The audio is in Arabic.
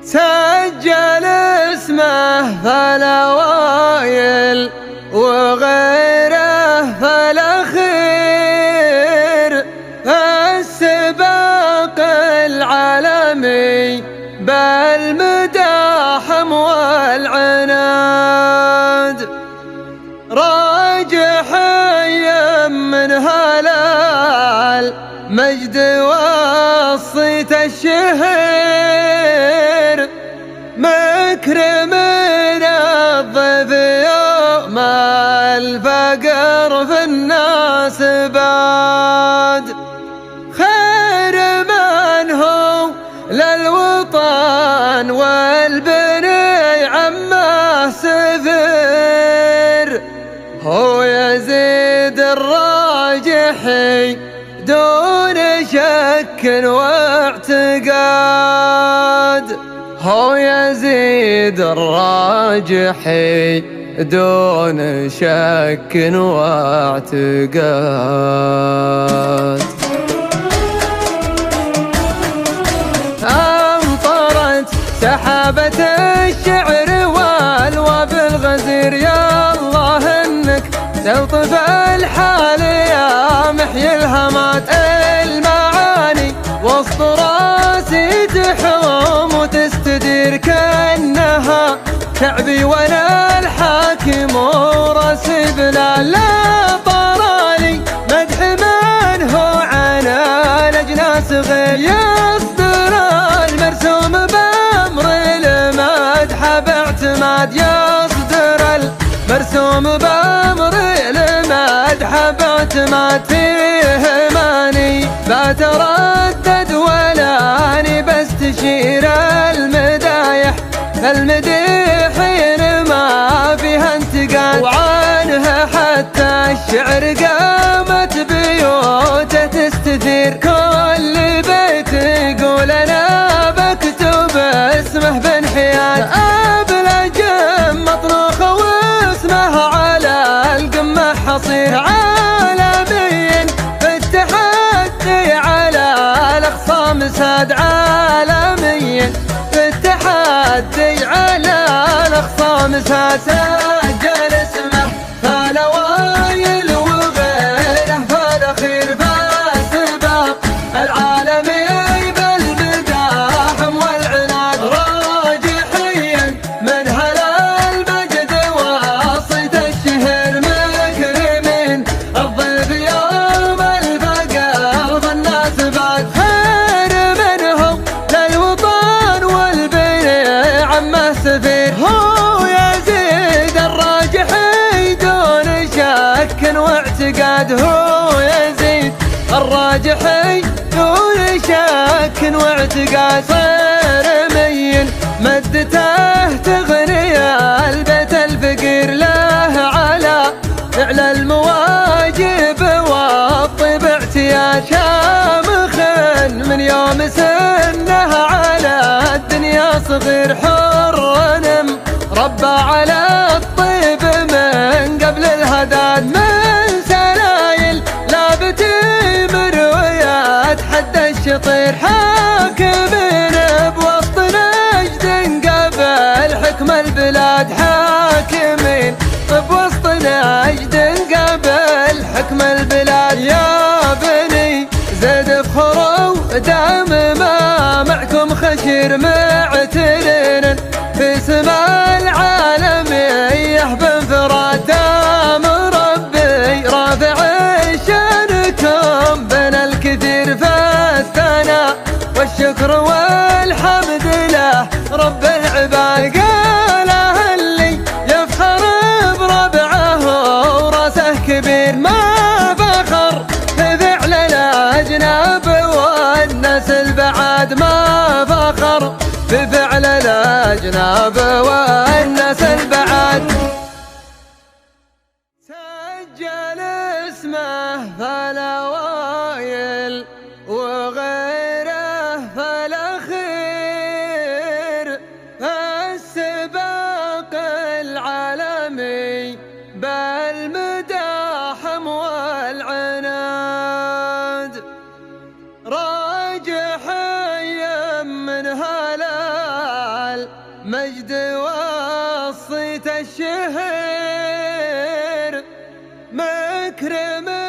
سجل اسمه فالأوائل وغيره فالأخير، السباق العالمي بالمداحم والعناد، راجحي من هلال مجد والصيت الشهير، مكرم الضيف يوم الفقر في الناس باد، خير من هو للوطن والبني عمه سفير، هو يزيد الراجحي دون شك واعتقاد، هو يزيد الراجحي دون شك واعتقاد. أمطرت سحابة الشعر والواب الغزير، يا الله انك تلطف الحال يا محيي الهمات، المعاني وسط راسي تحوم وتستدير كأنها شعبي وانا الحاكم وراسي بلا لا طرالي مدح من هو عنا الاجناس غير، يصدر المرسوم بامر المدح باعتماد، يصدر المرسوم بامر المدح باعتماد، فيه ماني بتردد ولاني بستشير المدايح، المديحين ما فيها انتقاد، وعنها حتى الشعر قامت بيوته تستثير، كل بيت يقول انا بكتب اسمه بانحياد، ابلج مطروخ واسمه على القمه حصير، عالميا في التحدي على الاخصام ساد، عالميا في التحدي على الاخصام ساد، سجل اسمه فالأوائل وغيره فالأخير، فالسباق العالمي بالمداحم والعناد، راجحيا من هلال مجد والصيت الشهير، مكرمين الضيف يوم الفقر فالناس بعد، خير منهم للوطن والبني عمه سفير، هو يزيد الراجحي دون شك واعتقاد، هو يزيد الراجحي دون شك واعتقاد، صير مين مدته تغني البيت الفقير، له على المواجب والطيب اعتياد، شامخ من يوم سنه على الدنيا صغير، حر ربى على الطيب من قبل الهداد، من سلايل لابتي مرويات حد الشطير، حاكمين بوسط نجد قبل حكم البلاد، حاكمين بوسط نجد قبل حكم البلاد، يا بني زيد افخروا دام ما معكم خشير، معتلين في سما العالمية بانفراد، دام ربي رافع شانكم بين الكثير، فالثناء والشكر والحمد له رب العباد، قاله اللي يفخر بربعه وراسه كبير، ما فخر في فعل الاجناب والناس البعاد، ما فخر في فعل الأجناب والناس البعاد، سجل اسمه فالأوائل وغيره فالأخير، السباق العالمي بالمداحم والعناد، راجحي من هلال مجد وصيت الشهر مكرم